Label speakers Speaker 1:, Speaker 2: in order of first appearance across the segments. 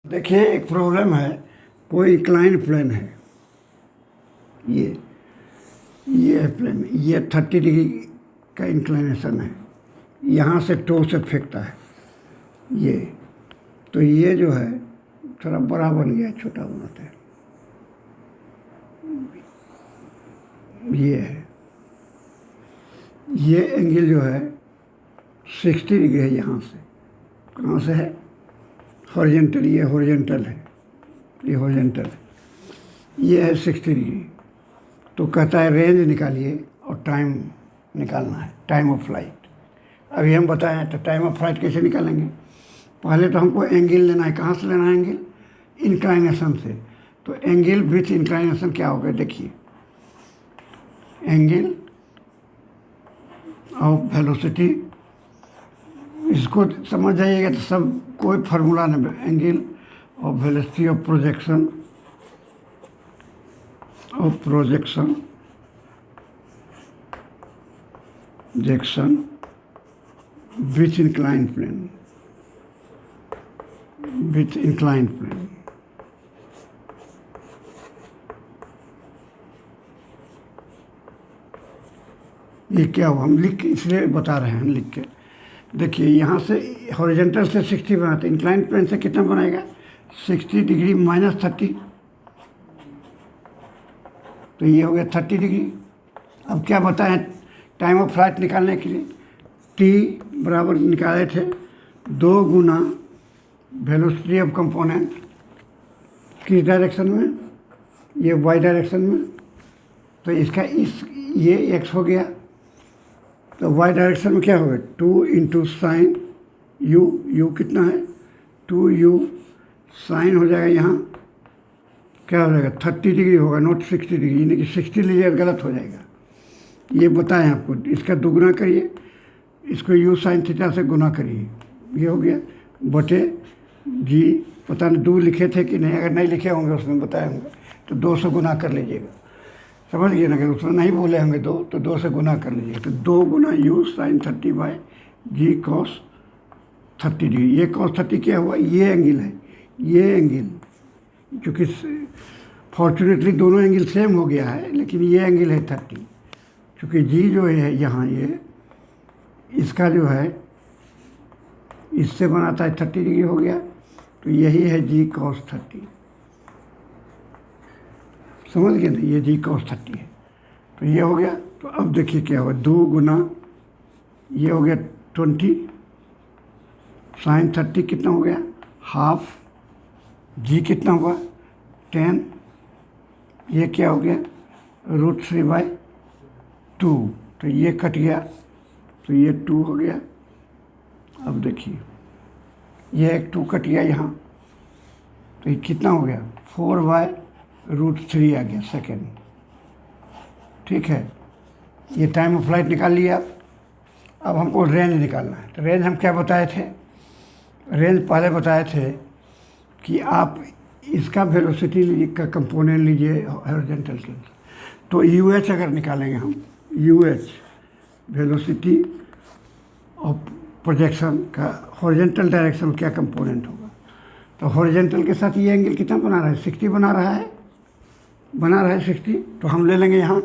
Speaker 1: देखिए एक प्रॉब्लम है। कोई इंक्लाइन प्लेन है, ये ये है प्लेन, ये 30 डिग्री का इंक्लाइनेशन है। यहाँ से टो से फेंकता है ये, तो ये जो है थोड़ा बड़ा बन गया, छोटा बनाते हैं। ये है, ये एंगल जो है 60 डिग्री है। यहाँ से कहाँ से है? हॉरिजेंटल, ये हॉरिजेंटल है, ये हॉरिजेंटल है, ये है 60 डिग्री। तो कहता है रेंज निकालिए और टाइम निकालना है, टाइम ऑफ फ्लाइट। अभी हम बताएं तो टाइम ऑफ फ्लाइट कैसे निकालेंगे? पहले तो हमको एंगल लेना है। कहाँ से लेना है एंगल? इंक्लाइनेशन से। तो एंगल विथ इंक्लाइनेशन क्या होगा? देखिए, एंगल ऑफ वेलोसिटी, इसको समझ जाइएगा तो सब कोई फार्मूला नहीं। Angle of velocity of projection, जेक्शन with incline plane, with incline plane. ये क्या हुआ? हम लिख के इसलिए बता रहे हैं, लिख के देखिए। यहाँ से हॉरिजेंटल से 60 बनाते, इंक्लाइन प्लेन से कितना बनाएगा? 60 डिग्री माइनस 30, तो ये हो गया 30 डिग्री। अब क्या बताएं टाइम ऑफ फ्लाइट निकालने के लिए? टी बराबर निकाले थे 2 गुना वेलोसिटी ऑफ कंपोनेंट, किस डायरेक्शन में? ये वाई डायरेक्शन में। तो इसका ये एक्स हो गया, तो वाई डायरेक्शन में क्या होगा? 2 इंटू साइन यू कितना है? 2u साइन हो जाएगा। यहाँ क्या हो जाएगा? 30 डिग्री होगा, नॉट 60 डिग्री, यानी कि 60 लीजिए गलत हो जाएगा। ये बताएं आपको। इसका दोगुना करिए, इसको u साइन थीटा से गुना करिए, ये हो गया बटे जी। पता नहीं 2 लिखे थे कि नहीं, अगर नहीं लिखे होंगे उसमें बताए होंगे तो 2 से गुना कर लीजिएगा, समझ गए ना? अगर उसमें नहीं बोले होंगे 2 तो 2 से गुना कर लीजिएगा। तो 2 गुना u sine 30 by g cos 30 degree. ये कॉस 30 क्या हुआ? ये एंगल है, ये एंगल, क्योंकि फॉर्चुनेटली दोनों एंगल सेम हो गया है, लेकिन ये एंगल है 30, क्योंकि जी जो है यहाँ, ये इसका जो है इससे बनाता है 30 डिग्री हो गया, तो यही है जी कॉस 30। समझ गए ना? ये जी कॉस 30 है, तो ये हो गया। तो अब देखिए क्या हुआ, 2 गुना ये हो गया 20 साइन 30 कितना हो गया? हाफ। जी कितना हुआ? 10। ये क्या हो गया? √3/2। तो ये कट गया, तो ये 2 हो गया। अब देखिए, ये एक 2 कट गया यहाँ, तो ये कितना हो गया? 4/√3 आ गया सेकेंड। ठीक है, ये टाइम ऑफ फ्लाइट निकाल लिया आप। अब हमको रेंज निकालना है। तो रेंज हम क्या बताए थे? रेंज पहले बताए थे कि आप इसका वेलोसिटी लीजिए, का कंपोनेंट लीजिए हॉरिजॉन्टल के, तो UH अगर निकालेंगे हम, UH वेलोसिटी और प्रोजेक्शन का हॉरिजॉन्टल डायरेक्शन क्या कंपोनेंट होगा? तो हॉरिजॉन्टल के साथ ये एंगल कितना बना रहा है? 60 बना रहा है, 60। तो हम ले लेंगे यहाँ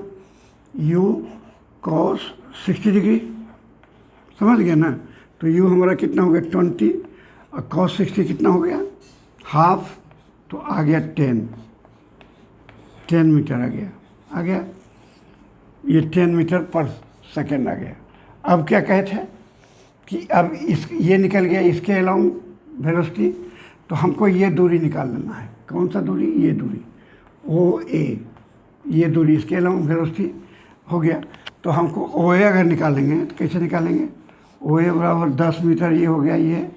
Speaker 1: u cos 60 डिग्री, समझ गए ना? तो u हमारा कितना हो गया? 20, और cos 60 कितना हो गया? हाफ। तो आ गया 10 मीटर आ गया, ये 10 मीटर पर सेकेंड आ गया। अब क्या कहे थे कि अब ये निकल गया इसके अलाउंग वेलोसिटी, तो हमको ये दूरी निकाल लेना है। कौन सा दूरी? ये दूरी OA, ये दूरी इसके अलाउंग वेलोसिटी हो गया। तो हमको OA अगर निकालेंगे तो कैसे निकालेंगे? OA बराबर 10 मीटर, ये हो गया ये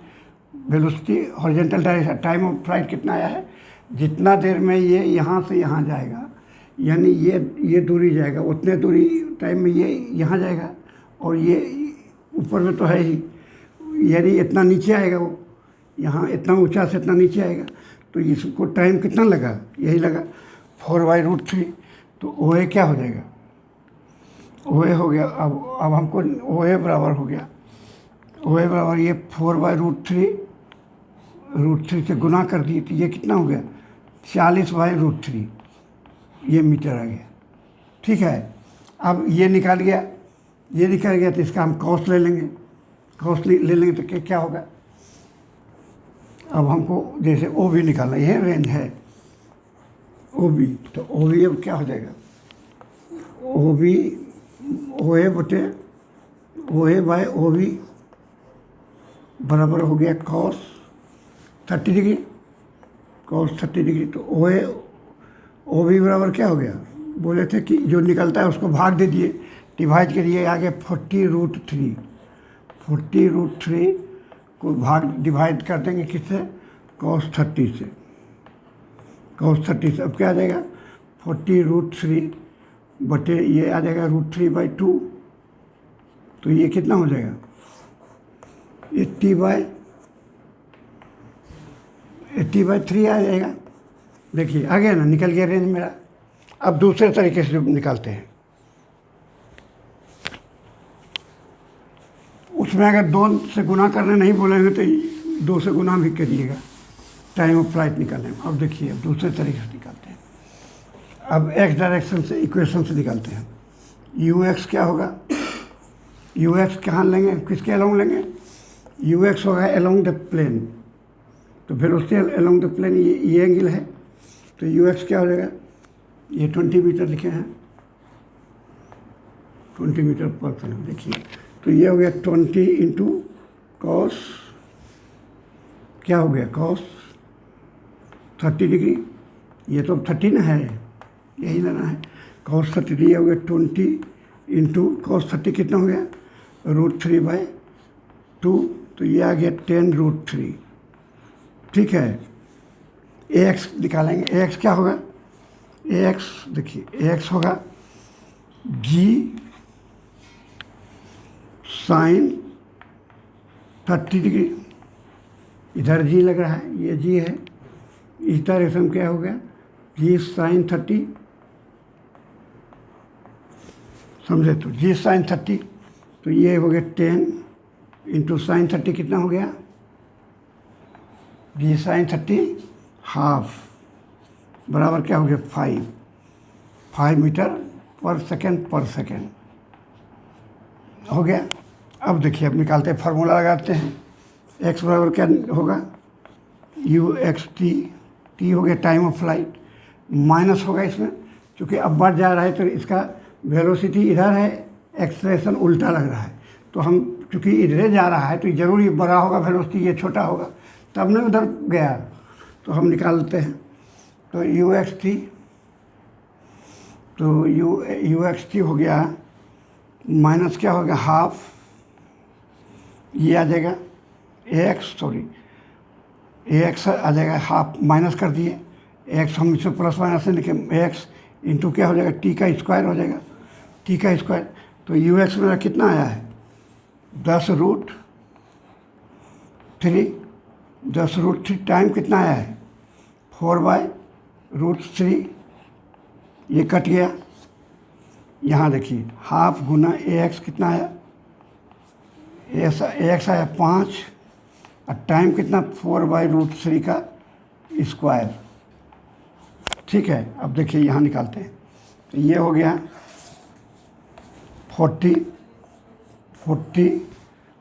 Speaker 1: velocity horizontal direction. Time of flight कितना आया है? जितना देर में ये यहाँ से यहाँ जाएगा, यानी ये दूरी जाएगा, उतने दूरी टाइम में ये यहाँ जाएगा, और ये ऊपर में तो है ही, यानी इतना नीचे आएगा वो, यहाँ इतना ऊंचा से इतना नीचे आएगा। तो इसको टाइम कितना लगा? यही लगा 4/√3। तो OA क्या हो जाएगा? OA हो गया। अब हमको OA बराबर हो गया, OA बराबर ये 4/√3 √3 से गुना कर दिए तो ये कितना हो गया 40/√3, ये मीटर आ गया। ठीक है, अब ये निकाल गया, ये निकल गया तो इसका हम कॉस्ट ले लेंगे। कॉस्ट ले लेंगे तो क्या होगा, अब हमको जैसे ओ बी निकालना, यह रेंज है ओ बी, तो ओ बी अब क्या हो जाएगा, ओ बी ओ ए बटे ओ ए बाय ओ बी बराबर हो गया cos 30 डिग्री, cos 30 डिग्री। तो ओ बी बराबर क्या हो गया, बोले थे कि जो निकलता है उसको भाग दे दिए, डिवाइड करिए, आगे 40√3, 40√3 को डिवाइड कर देंगे किससे, cos 30 से, cos 30 से। अब क्या आ जाएगा 40√3 बटे ये आ जाएगा √3/2, तो ये कितना हो जाएगा 80/3 आ जाएगा। देखिए आ गया ना, निकल गया रेंज मेरा। अब दूसरे तरीके से निकालते हैं, उसमें अगर 2 से गुना करने नहीं बोलेंगे तो 2 से गुना भी करिएगा टाइम ऑफ फ्लाइट निकालने में। अब देखिए, अब दूसरे तरीके से निकालते हैं। अब एक्स डायरेक्शन से इक्वेशन से निकालते हैं। यू एक्स क्या होगा, यू एक्स कहाँ लेंगे, किसके अलोंग लेंगे, यू एक्स होगा अलोंग द प्लेन, तो वेलोसिटी अलोंग द प्लेन ये एंगल है, तो यू एक्स क्या हो जाएगा, ये 20 मीटर लिखे हैं, 20 मीटर पर सेकंड। देखिए तो ये हो गया 20 इंटू कॉस, क्या हो गया cos 30 डिग्री, ये तो 30 ना है, यही लेना है, cos 30 डिग्री हो गया 20 इंटू cos 30 कितना हो गया √3/2, तो ये आ गया 10√3। ठीक है, ax निकालेंगे, ax क्या होगा, ax देखिए ax होगा g sin 30 डिग्री, इधर जी लग रहा है, ये जी है, इस डायरेक्शन में क्या हो गया जी sin 30, समझे, तो जी sin 30, तो ये हो गया 10 इंटू sin 30 कितना हो गया, जी sin 30 हाफ बराबर क्या हो गया 5 मीटर पर सेकेंड हो गया। अब देखिए, अब निकालते हैं, फार्मूला लगाते हैं, x बराबर क्या होगा यू एक्स टी हो गया टाइम ऑफ फ्लाइट, माइनस होगा इसमें, क्योंकि अब बढ़ जा रहा है तो इसका वेलोसिटी इधर है, एक्सलेशन उल्टा लग रहा है, तो हम चूँकि इधर जा रहा है तो जरूर ये बड़ा होगा वेलोसिटी, ये छोटा होगा, तब नहीं उधर गया, तो हम निकालते हैं। तो यू एक्स टी, तो यू एक्स टी हो गया माइनस क्या हो गया हाफ, ये आ जाएगा एक्स आ जाएगा हाफ, माइनस कर दिए एक्स, हम इसमें प्लस माइनस से लिखे, एक्स इंटू क्या हो जाएगा टी का स्क्वायर हो जाएगा, टी का स्क्वायर। तो यू एक्स मेरा कितना आया है 10√3 टाइम कितना आया है 4/√3, ये कट गया, यहाँ देखिए हाफ गुना एक्स कितना आया, एक्स आया 5 और टाइम कितना 4/√3 का स्क्वायर। ठीक है, अब देखिए यहाँ निकालते हैं, तो ये हो गया 40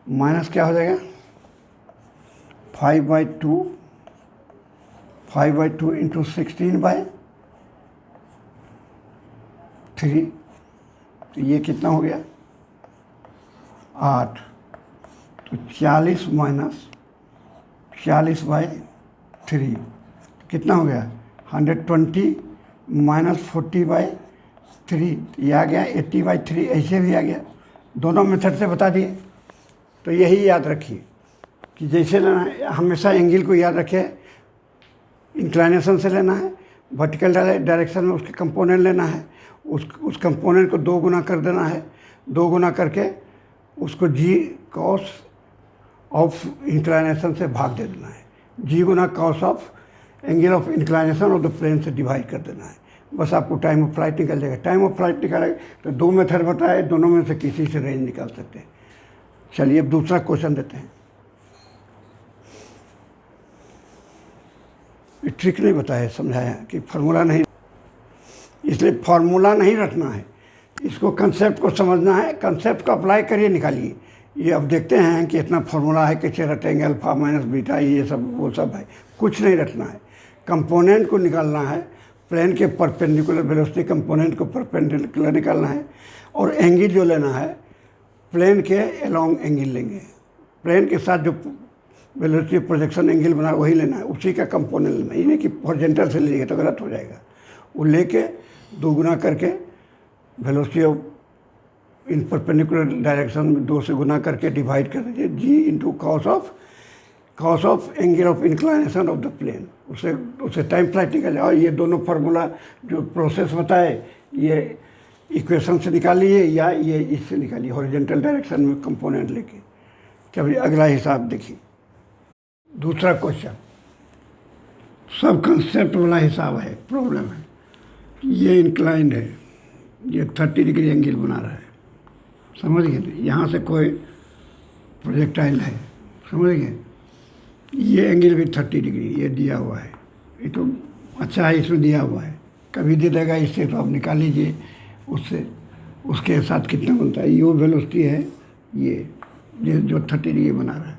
Speaker 1: माइनस क्या हो जाएगा 5/2 इंटू 16/3, तो ये कितना हो गया 8, तो 40/3 कितना हो गया 120 माइनस 40/3, ये आ गया 80/3, ऐसे भी आ गया, दोनों मेथड से बता दिए। तो यही याद रखिए कि जैसे लेना है, हमेशा एंगल को याद रखें, इंक्लाइनेशन से लेना है, वर्टिकल डायरेक्शन में उसके कंपोनेंट लेना है, उस कंपोनेंट को 2 गुना कर देना है, 2 गुना करके उसको जी कॉस ऑफ इंक्लाइनेशन से भाग दे देना है, जी गुना cos of angle of inclination of the plane से डिवाइड कर देना है, बस आपको टाइम ऑफ फ्लाइट निकल जाएगा। टाइम ऑफ फ्लाइट निकालेगा तो 2 मेथड बताए, दोनों में से किसी से रेंज निकाल सकते हैं। चलिए अब दूसरा क्वेश्चन देते हैं। ट्रिक नहीं बताया, समझाया कि फार्मूला नहीं, इसलिए फार्मूला नहीं रटना है, इसको कंसेप्ट को समझना है, कंसेप्ट को अप्लाई करिए, निकालिए। ये अब देखते हैं कि इतना फार्मूला है, कैसे रटेंगे, अल्फा माइनस बीटा, ये सब वो सब है, कुछ नहीं रटना है। कंपोनेंट को निकालना है, प्लेन के परपेंडिकुलर वेलोसिटी कंपोनेंट को परपेंडिकुलर निकालना है, और एंगल जो लेना है प्लेन के अलोंग एंगल लेंगे, प्लेन के साथ जो वेलोसिटी प्रोजेक्शन एंगल बना वही लेना है, उसी का कंपोनेंट लेना है। ये नहीं कि हॉरिजॉन्टल से लीजिएगा तो गलत हो जाएगा। वो लेके 2 गुना करके velocity of in perpendicular direction में 2 से गुना करके डिवाइड कर दीजिए, g into cos of angle of inclination of the plane, उससे टाइम फ्लाइट निकल जाए। और ये दोनों फार्मूला जो प्रोसेस बताए, ये इक्वेशन से निकालिए या ये इससे निकालिए, हॉरिजॉन्टल डायरेक्शन में कंपोनेंट लेके। चलिए अगला हिसाब देखिए, दूसरा क्वेश्चन, सब कंसेप्ट वाला हिसाब है, प्रॉब्लम है। ये इंक्लाइंड है, ये 30 डिग्री एंगल बना रहा है, समझ गए। यहाँ से कोई प्रोजेक्टाइल है, समझ गए। ये एंगल भी 30 डिग्री ये दिया हुआ है, ये तो अच्छा है, इसमें दिया हुआ है, कभी दे देगा इससे, तो आप निकाल लीजिए उससे, उसके साथ कितना बनता है। यू वेलोसिटी है ये जो 30 डिग्री बना रहा है,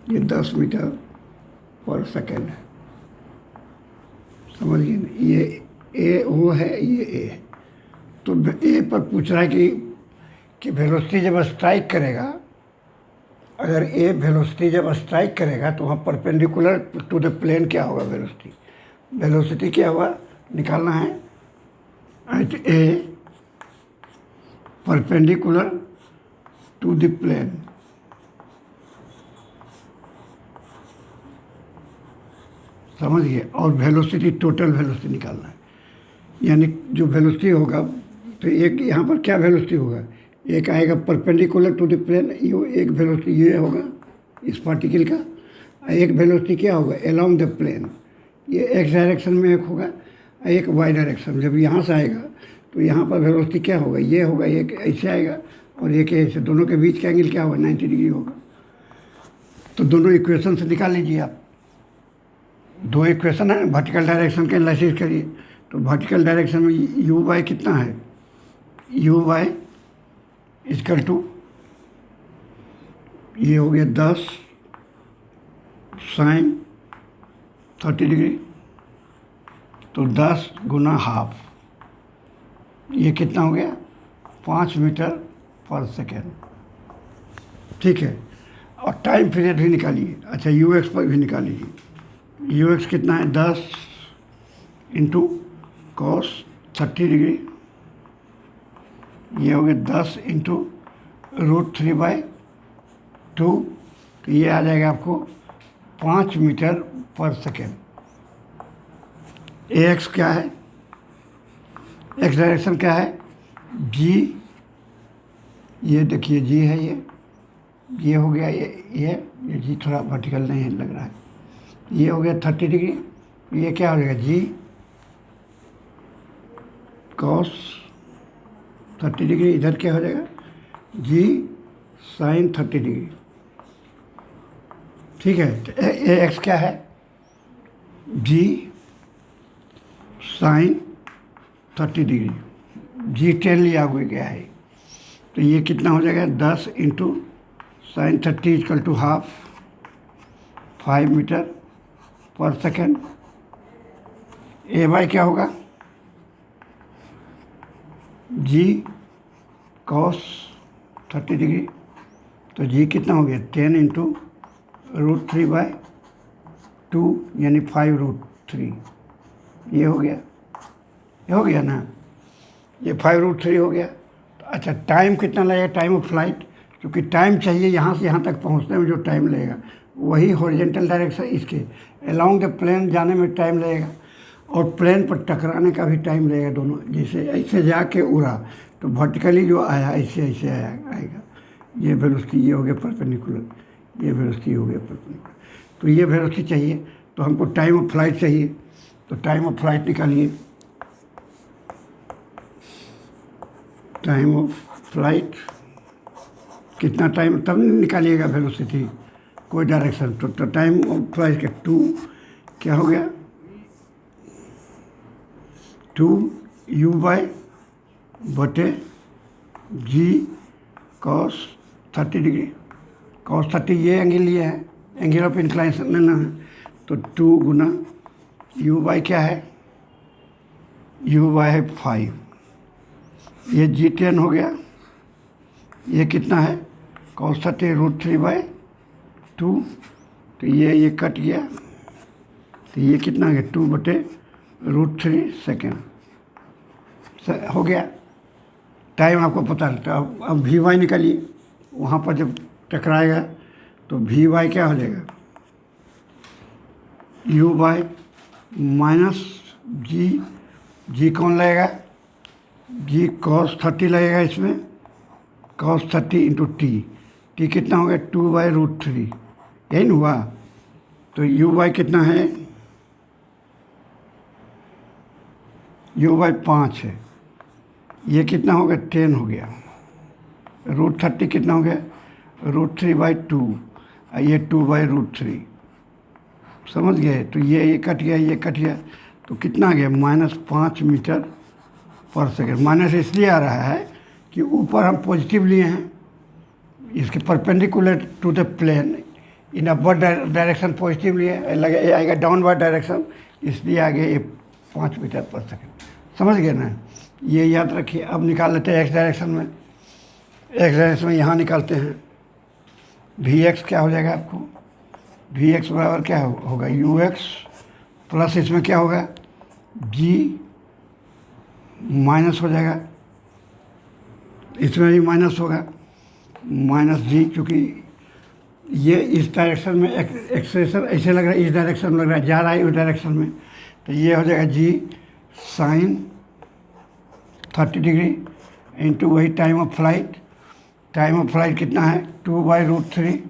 Speaker 1: ये 10 मीटर पर सेकेंड है, समझ गए ना। ये ए वो है, ये ए है। तो ए पर पूछ रहा है कि वेलोसिटी जब स्ट्राइक करेगा, अगर ए वेलोसिटी जब स्ट्राइक करेगा तो वहाँ परपेंडिकुलर टू द प्लेन क्या होगा, वेलोसिटी क्या हुआ निकालना है। At a perpendicular to the plane, समझिए, और वेलोसिटी टोटल वेलोसिटी निकालना है। यानी जो वेलोसिटी होगा, तो एक यहाँ पर क्या वेलोसिटी होगा, एक आएगा परपेंडिकुलर टू द प्लेन, एक वेलोसिटी ये होगा इस पार्टिकल का, एक वेलोसिटी क्या होगा अलोंग द प्लेन, ये एक्स डायरेक्शन में एक होगा, एक वाई डायरेक्शन। जब यहाँ से आएगा तो यहाँ पर वेलोसिटी क्या होगा, ये होगा, एक ऐसे आएगा और एक ऐसे, दोनों के बीच का एंगल क्या होगा 90 डिग्री होगा। तो दोनों इक्वेशन से निकाल लीजिए आप, 2 इक्वेशन है, वर्टिकल डायरेक्शन का एनालिसिस करिए। तो वर्टिकल डायरेक्शन में यू वाई कितना है, यू वाई इक्वल टू, ये हो गया 10 साइन 30 डिग्री, तो 10 गुना हाफ, ये कितना हो गया 5 मीटर पर सेकेंड, ठीक है। और टाइम पीरियड भी निकालिए, अच्छा यू एक्स पर भी निकालिए। यू एक्स कितना है 10 इंटू कॉस 30 डिग्री, ये हो गया 10 इंटू √3/2, तो ये आ जाएगा आपको 5 मीटर पर सेकेंड। ए एक्स क्या है, एक्स डायरेक्शन क्या है, जी, ये देखिए जी है, ये हो गया, ये जी थोड़ा वर्टिकल नहीं लग रहा है, ये हो गया 30 डिग्री, ये क्या हो जाएगा जी कॉस 30 डिग्री, इधर क्या हो जाएगा जी साइन 30 डिग्री, ठीक है। तो ए एक्स क्या है जी साइन 30 डिग्री, जी 10 लिया हुआ गया है, तो ये कितना हो जाएगा 10 into sine 30 equal to half, 5 metre पर सेकेंड। ए वाई क्या होगा जी कॉस 30 डिग्री, तो जी कितना हो गया 10 इंटू √3/2 यानी 5√3, ये हो गया, ये हो गया ना, ये 5√3 हो गया। तो अच्छा टाइम कितना लगेगा, टाइम ऑफ फ्लाइट, क्योंकि टाइम चाहिए यहाँ से यहाँ तक पहुँचने में जो टाइम लगेगा, वही हॉरिजॉन्टल डायरेक्शन इसके अलोंग द प्लेन जाने में टाइम लगेगा, और प्लेन पर टकराने का भी टाइम लगेगा दोनों। जैसे ऐसे जाके उड़ा तो वर्टिकली जो आया ऐसे ऐसे आएगा, ये वेलोसिटी ये हो गया परपेंडिकुलर, ये वेलोसिटी हो गया परपेंडिकुलर, तो ये वेलोसिटी चाहिए, तो हमको टाइम ऑफ फ्लाइट चाहिए, तो टाइम ऑफ फ्लाइट निकालिए। टाइम ऑफ फ्लाइट कितना टाइम, तब निकालिएगा वेलोसिटी कोई डायरेक्शन, तो टाइम ऑफ फ्लाइट के 2 क्या हो गया 2u/g cos 30 डिग्री। cos 30 ये एंगल लिए है, एंगल ऑफ इंक्लाइनेशन लेना है, तो 2 गुना u/, क्या है, u/, है 5। ये g10 हो गया। ये कितना है, cos 30 √3/2, तो ये कट गया, तो ये कितना हो गया, 2/√3 सेकेंड हो गया। टाइम आपको पता लगता है। अब vy निकालिए, वहाँ पर जब टकराएगा तो vy क्या हो जाएगा, u/, माइनस g कौन लगेगा, g cos 30 लगेगा इसमें, cos 30 इंटू t कितना हो गया, 2/√3, यही ना हुआ। तो u/, कितना है, u/, 5 है। ये कितना हो गया, 10 हो गया। √30 कितना हो गया, √3/2, और ये 2/√3, समझ गए। तो ये कट गया, ये कट गया, तो कितना आ गया, -5 मीटर पर सेकेंड। माइनस इसलिए आ रहा है कि ऊपर हम पॉजिटिव लिए हैं, इसके perpendicular to the plane, in upward direction positive लिए, लगे आएगा डाउनवर्ड डायरेक्शन, इसलिए आगे ये 5 मीटर पर सेकेंड। समझ गए ना, ये याद रखिए। अब निकाल लेते हैं एक्स डायरेक्शन में। एक्स डायरेक्शन में यहाँ निकालते हैं, vx क्या हो जाएगा आपको, vx बराबर क्या होगा, ux प्लस इसमें क्या होगा, g माइनस हो जाएगा, इसमें भी माइनस होगा, -g, क्योंकि ये इस डायरेक्शन में एक्सेलेरेशन ऐसे लग रहा है, इस डायरेक्शन में लग रहा है, जा रहा है उस डायरेक्शन में, तो ये हो जाएगा g sin 30 डिग्री इंटू वही time of flight. Time of flight कितना है, 2/√3,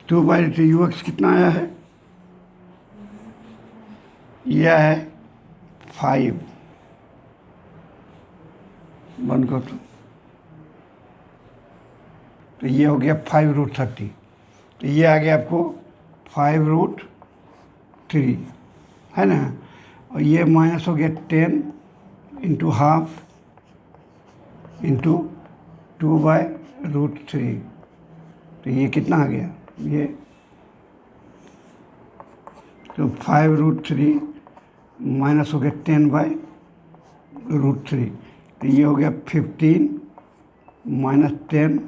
Speaker 1: 2/3, ux कितना आया है, यह है 5, बंद कर तो ये हो गया 5√30, तो ये आ गया आपको 5√3, है ना। और ये माइनस हो गया 10 इंटू हाफ इंटू 2/√3, तो ये कितना आ गया, ये तो 5√3 माइनस हो गया 10/√3, तो ये हो गया 15 माइनस 10/3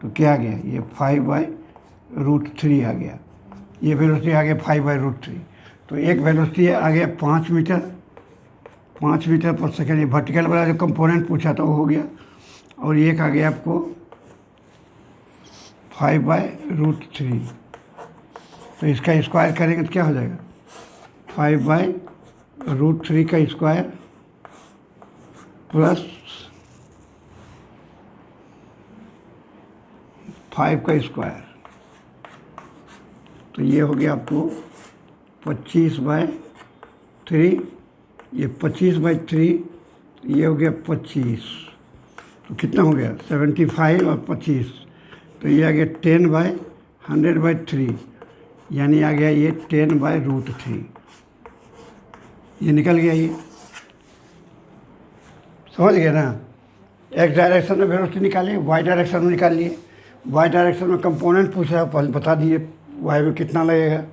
Speaker 1: तो क्या आ गया, ये 5/√3 आ गया। ये वेलोसिटी आ गया 5/√3। तो एक वेलोसिटी आ गया 5 मीटर पर सेकेंड। ये वर्टिकल वाला जो कंपोनेंट पूछा था वो हो गया। और एक आ गया आपको 5/√3, तो इसका स्क्वायर करेंगे तो क्या हो जाएगा, 5/√3 का स्क्वायर प्लस 5 का स्क्वायर, तो ये हो गया आपको 25/3, ये 25/3, ये हो गया 25, तो कितना हो गया 75 और 25, तो ये आ गया 10/100/3, यानी आ गया ये 10/√3, ये निकल गया। ये समझ गए ना। एक्स डायरेक्शन में वेलोसिटी निकालिए, वाई डायरेक्शन में निकालिए। वाई डायरेक्शन में कंपोनेंट पूछ रहा है, पहले बता दिए वाई में कितना लगेगा,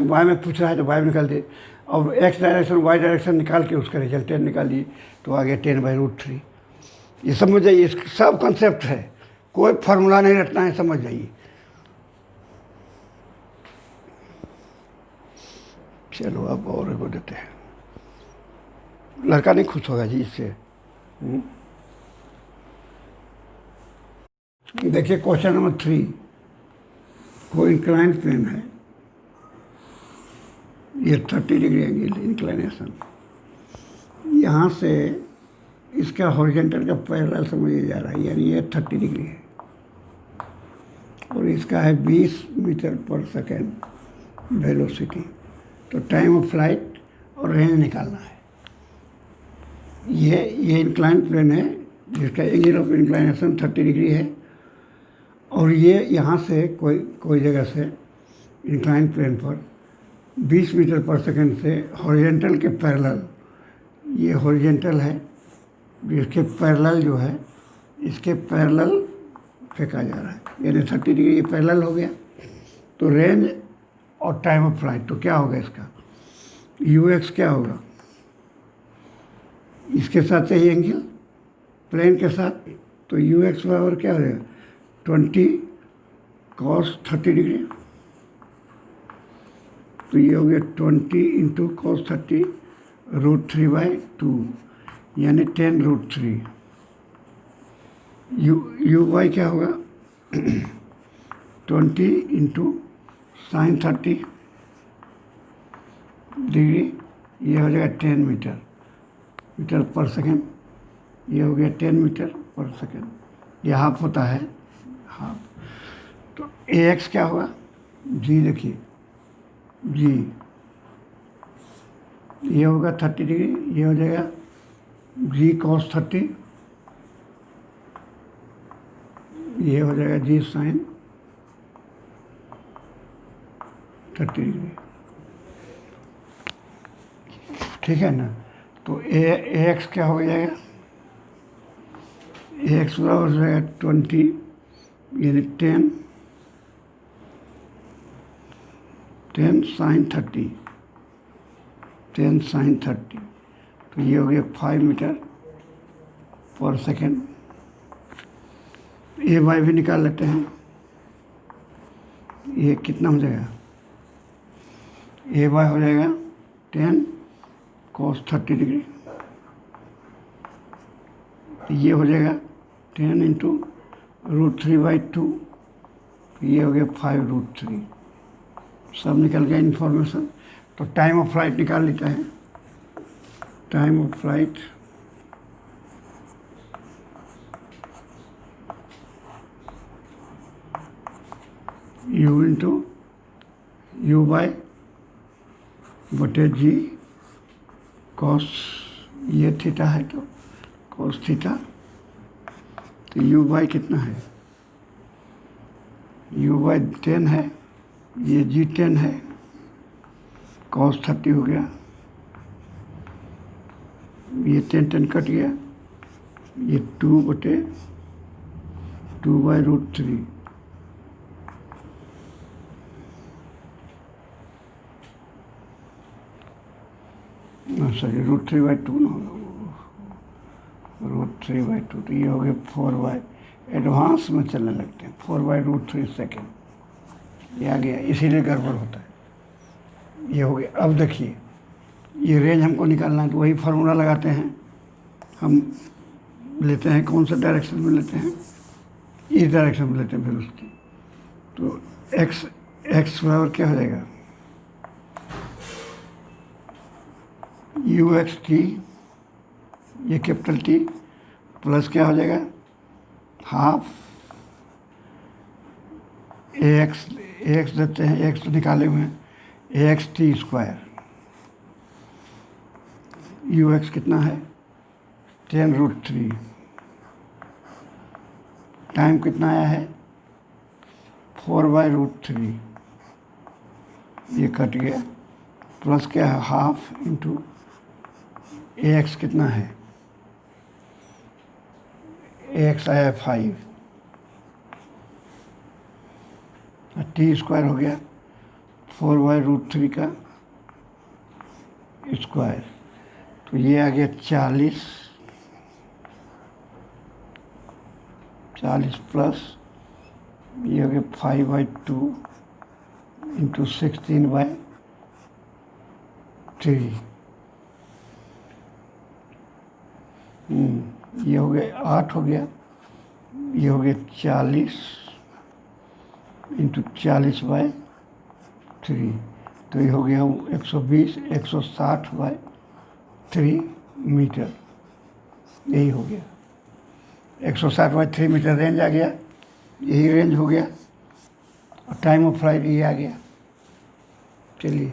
Speaker 1: वाई में पूछ रहा है तो वाई में निकाल दिए। अब एक्स डायरेक्शन वाई डायरेक्शन निकाल के उसका रिजल्टेंट निकालिए, तो आ गया 10/√3। ये समझ जाइए, इसका सब कंसेप्ट है, कोई फार्मूला नहीं रटना है, समझ जाइए। चलो अब और को देते हैं, लड़का नहीं खुश होगा जी इससे। देखिए क्वेश्चन नंबर 3, कोई इंक्लाइंड प्लेन है, ये 30 डिग्री एंगल इंक्लाइनेशन, यहाँ से इसका हॉरिजॉन्टल का पैरेलल समझिए जा रहा है, यानी ये 30 डिग्री है, और इसका है 20 मीटर पर सेकेंड वेलोसिटी। तो टाइम ऑफ फ्लाइट और रेंज निकालना है। ये इंक्लाइन प्लेन है जिसका एंगल ऑफ इंक्लाइनेशन 30 डिग्री है, और ये यहाँ से कोई जगह से इंक्लाइन प्लेन पर 20 मीटर पर सेकंड से हॉरिजेंटल के पैरेलल, ये हॉरिजेंटल है, इसके पैरेलल जो है, इसके पैरेलल फेंका जा रहा है, यानी 30 डिग्री ये पैरेलल हो गया। तो रेंज और टाइम ऑफ फ्लाइट तो क्या होगा इसका, ux क्या होगा, इसके साथ चाहिए एंगल प्लेन के साथ, तो ux बराबर क्या हो जाएगा 20 cos 30 डिग्री। तो ये हो गया 20 इंटू cos 30 √3/2 यानी 10√3। यू वाई क्या होगा 20 इंटू sin 30 डिग्री, ये हो जाएगा 10 मीटर पर सेकेंड, ये हो गया 10 मीटर पर सेकेंड, ये हाफ होता है हाफ। तो ax क्या होगा, जी देखिए जी, ये होगा 30 डिग्री, ये हो जाएगा जी cos 30, ये हो जाएगा जी sin 30 डिग्री, ठीक है ना। तो ax क्या हो जाएगा, ax बराबर हो जाएगा 20 यानी 10 sin 30, 10 sin 30, तो ये हो गया 5 मीटर पर सेकेंड। ए वाई भी निकाल लेते हैं, ये कितना हो जाएगा, ए वाई हो जाएगा 10 cos 30 डिग्री, तो ये हो जाएगा 10 इंटू √3/2, ये हो गया 5√3। सब निकल गया इन्फॉर्मेशन। तो टाइम ऑफ फ्लाइट निकाल लेते हैं, time of flight u into you by बटे जी कॉस, ये थीटा है तो कॉस थीटा, तो u बाई कितना है, u बाई 10 है, ये जी 10 है, cos 30 हो गया, ये 10 कट गया, ये 2/√3, सॉरी √3/2 ना होगा, √3/2, तो ये हो गया 4/, एडवांस में चलने लगते हैं, 4/√3 सेकेंड, ये आ गया, इसीलिए गड़बड़ होता है। ये हो गया। अब देखिए ये रेंज हमको निकालना है, तो वही फार्मूला लगाते हैं, हम लेते हैं कौन सा डायरेक्शन में लेते हैं, इस डायरेक्शन में लेते हैं वेलोसिटी। तो x बराबर क्या हो जाएगा, ux t, ये कैपिटल T प्लस क्या हो जाएगा हाफ ax देते हैं, x तो निकाले हुए हैं, ax t स्क्वायर, ux कितना है 10√3, टाइम कितना आया है 4/√3, ये कट गया, प्लस क्या है हाफ इंटू ax कितना है, ax आया 5, टी स्क्वायर हो गया 4/√3 का स्क्वायर, तो ये आ गया 40 प्लस ये हो गया 5/2 इंटू 16/3, ये हो गया 8 हो गया, ये हो गया 40 इंटू 40/3, तो ये हो गया 120 160/3 मीटर, यही हो गया 160/3 मीटर रेंज आ गया, यही रेंज हो गया, और टाइम ऑफ फ्लाइट ये आ गया। चलिए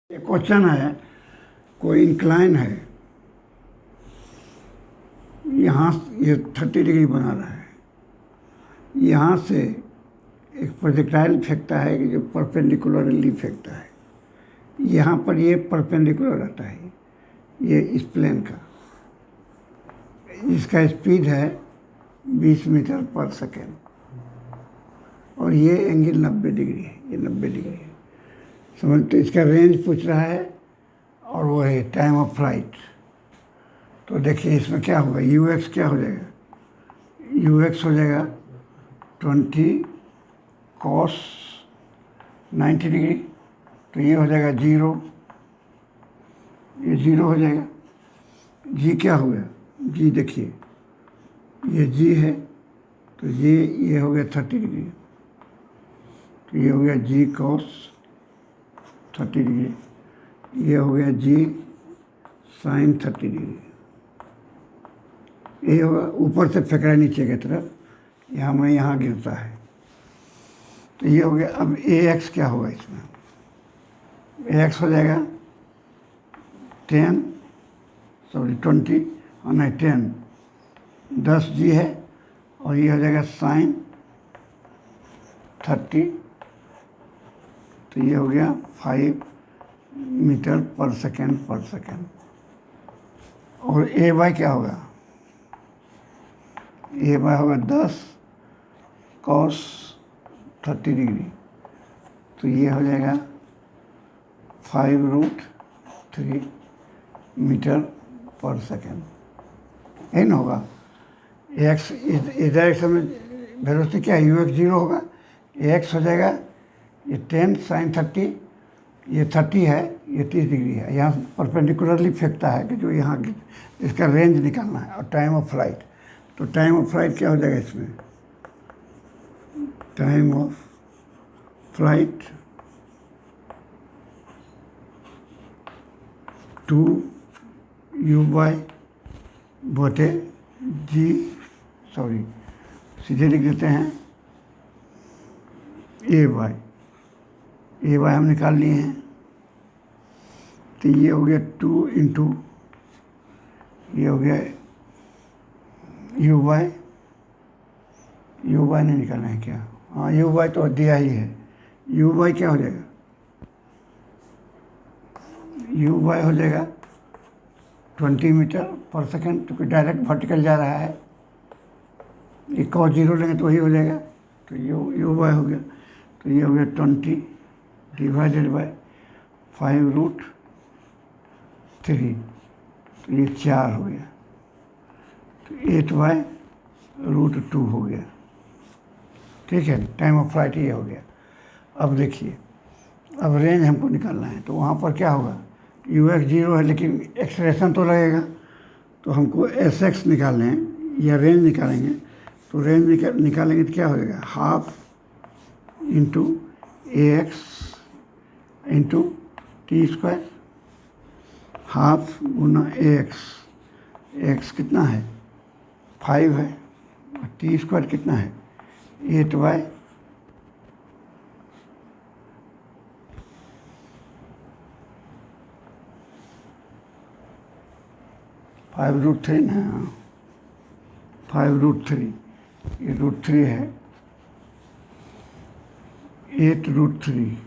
Speaker 1: एक क्वेश्चन है, कोई इंक्लाइन है, यहाँ ये 30 डिग्री बना रहा है, यहाँ से एक प्रोजेक्टाइल फेंकता है कि जो परपेंडिकुलरली फेंकता है। यहाँ पर ये परपेंडिकुलर रहता है, ये इस प्लेन का, इसका स्पीड है 20 मीटर पर सेकेंड, और ये एंगल 90 डिग्री है, ये 90 डिग्री है, समझ। तो इसका रेंज पूछ रहा है और वो है टाइम ऑफ फ्लाइट। तो देखिए इसमें क्या होगा, यू एक्स क्या हो जाएगा, यू एक्स हो जाएगा 20 cos 90 डिग्री, तो ये हो जाएगा 0, ये 0 हो जाएगा। जी क्या हो गया, जी देखिए ये जी है, तो ये हो गया 30 डिग्री, तो ये हो गया जी cos 30 डिग्री, ये हो गया जी sin 30 डिग्री। ये होगा, ऊपर से फेंक रहा है नीचे की तरफ, यहाँ में यहाँ गिरता है, तो ये हो गया। अब ए एक्स क्या होगा इसमें, ए एक्स हो जाएगा 20 और नहीं 10 जी है, और ये हो जाएगा sin 30, तो ये हो गया 5 मीटर पर सेकेंड। और ए वाई क्या होगा, ए वाई होगा 10 cos 30 डिग्री, तो ये हो जाएगा 5√3 मीटर पर सेकेंड, है ना होगा। एक्स इस डायरेक्शन में वेलोसिटी क्या है, यू एक्स 0 होगा, एक्स हो जाएगा ये 10 sin 30, ये 30 है, ये 30 डिग्री है, यहाँ परपेंडिकुलरली फेंकता है कि जो यहाँ इसका रेंज निकालना है, और टाइम ऑफ फ्लाइट। तो टाइम ऑफ फ्लाइट क्या हो जाएगा इसमें, time of flight 2u/g, sorry सीधे लिख देते हैं, ए वाई हम निकाल लिए हैं। तो ये हो गया 2 इंटू, ये हो गया यू वाई नहीं निकालना है क्या, हाँ यू वाई तो दिया ही है। यू वाई क्या हो जाएगा, यू वाई हो जाएगा 20 मीटर पर सेकेंड, क्योंकि डायरेक्ट वर्टिकल जा रहा है, एक और 0 लेंगे तो वही हो जाएगा, तो यू वाई हो गया। तो ये हो गया 20 डिवाइडेड बाय 5√3, तो ये 4 हो गया, तो 8/√2 हो गया, ठीक है। टाइम ऑफ फ्लाइट ये हो गया। अब देखिए, अब रेंज हमको निकालना है, तो वहाँ पर क्या होगा, यू एक्स 0 है लेकिन एक्सलेरेशन तो लगेगा, तो हमको एस एक्स निकालना है या रेंज निकालेंगे। तो रेंज निकालेंगे तो क्या हो जाएगा, half into a x into t square, half गुना ए एक्स कितना है 5 है, और टी स्क्वायर कितना है 8/, √3 ना, 5√3, ये √3 है, 8√3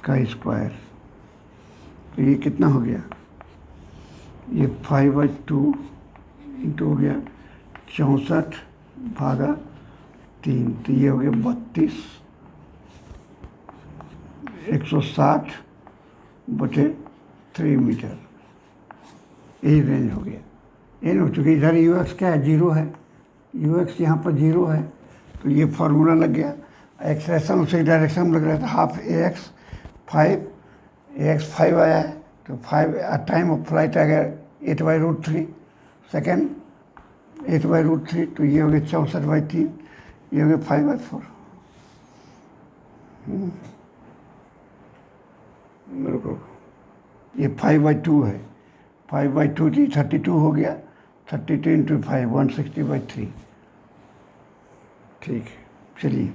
Speaker 1: का स्क्वायर, तो ये कितना हो गया, ये 5/2 इंटू हो गया 64/3, तो ये हो गया 32, 160/3 मीटर, यही रेंज हो गया। ये ना, चूँकि इधर यू एक्स क्या है 0 है, यू एक्स यहाँ पर 0 है, तो ये फार्मूला लग गया। एक्सलेशन उसी डायरेक्शन में लग रहा था, हाफ ए एक्स 5, ए एक्स 5 आया है, तो 5 टाइम ऑफ फ्लाइट आ गया 8/√3 सेकेंड, 8/√3, तो ये हो गया 64/3, ये हो गया 5/4। मेरे को ये 5/2 है, 5/2 थी 32 हो गया, 32 इंटू 5 160/3, ठीक है। चलिए।